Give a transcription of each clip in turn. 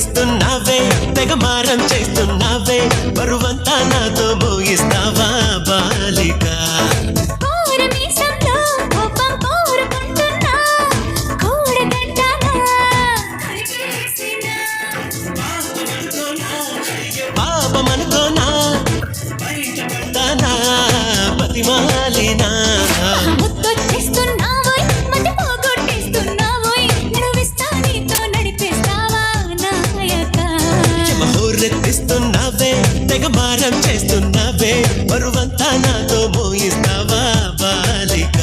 హోరెత్తిస్తున్నావే తెగ మారం చేస్తున్నావే బరువంతా నాతో మోగిస్తావా బాలిక పాపమనుకోనా దానా పతిమాలినా హోరెత్తిస్తున్నావే తెగ మారం చేస్తున్నావే బరువంతా నాతో మోయిస్తావా బాలిక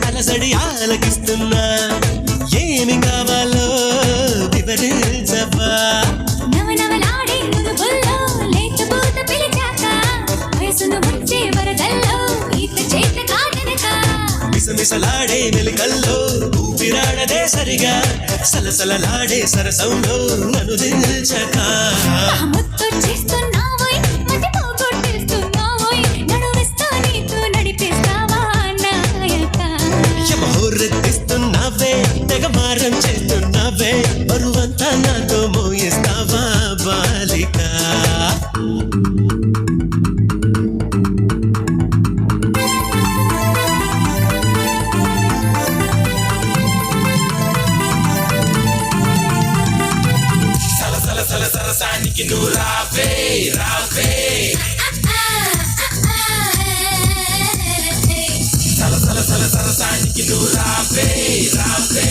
అలసడి ఆలకిస్తున్నా ఏమి కావాలో వివరించవా మిసమిసలాడే మెలికల్లో ఊపిరాడదే సరిగా సలసలలాడే సరసంలో నన్ను దిల్చక హోరెత్తిస్తున్నావే తెగ మారం చేస్తున్నావే బరువంతా నాతో మోయిస్తావా బాలిక సరసానికి నువ్వు రావే రావే సరసానికి నువ్వు రావే రావే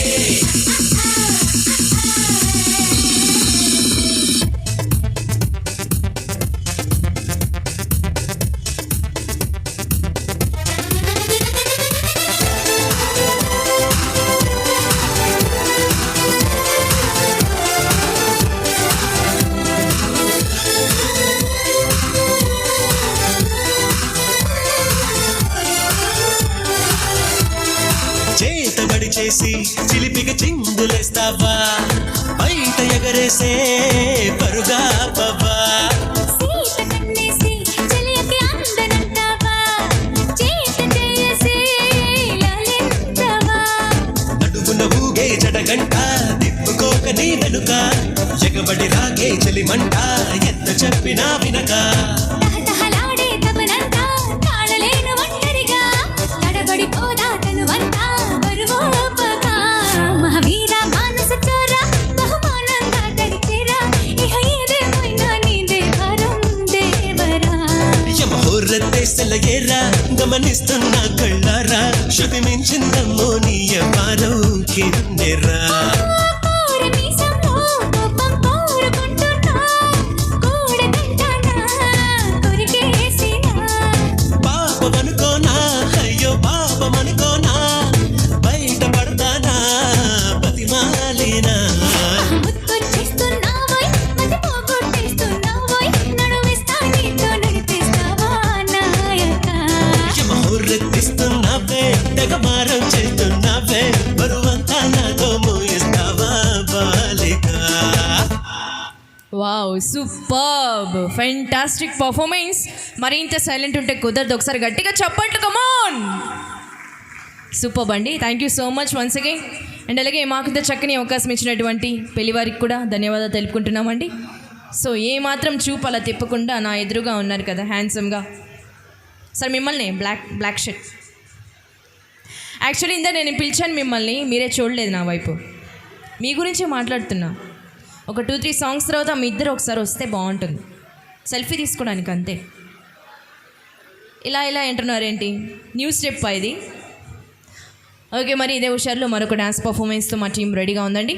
చేతబడి చేసి చిలిపిగా చిందులేస్తావా బయట ఎగరేసే పరుగా పవ్వా నడుగున ఊగే జడగంట తిప్పుకోక నీ వెనుక ఎగబడి రాగే చెలిమంట ఎంత చెప్పినా వినక హోరెత్తేసలయేరా గమనిస్తున్నా కళ్ళారా శృతి మించిందమ్మో నీ వారం కిన్నెరా పాపమనుకోనా అయ్యో పాపమనుకోనా బయట పడతానా పతిమాలినా హోరెత్తిస్తున్నావే తెగ మారం చేస్తున్నావే బరువంతా నాతో మోయిస్తావా బాలిక వావ్ సూపర్బ్ ఫెంటాస్టిక్ పర్ఫార్మెన్స్ మరి ఇంత సైలెంట్ ఉంటే కుదరదు ఒకసారి గట్టిగా చెప్పండి కమాన్ సూపర్బ్ అండి thank you so much once again and అలాగే మాకు చక్కని అవకాశం ఇచ్చినటువంటి పెళ్లివారికి కూడా ధన్యవాదాలు తెలుపుకుంటున్నామండి సో ఏ మాత్రం చూపు అలా తిప్పకుండా నా ఎదురుగా ఉన్నారు కదా హ్యాండ్సమ్గా సార్ మిమ్మల్ని బ్లాక్ షర్ట్ యాక్చువల్లీ ఇందా నేను పిలిచాను మిమ్మల్ని మీరే చూడలేదు నా వైపు మీ గురించే మాట్లాడుతున్నా ఒక 2-3 సాంగ్స్ తర్వాత మీ ఇద్దరు ఒకసారి వస్తే బాగుంటుంది సెల్ఫీ తీసుకోవడానికి అంతే ఇలా అంటున్నారేంటి న్యూ స్టెప్ ఇది ఓకే మరి ఇదే హుషారులో మరొక డ్యాన్స్ పర్ఫార్మెన్స్తో మా టీం రెడీగా ఉందండి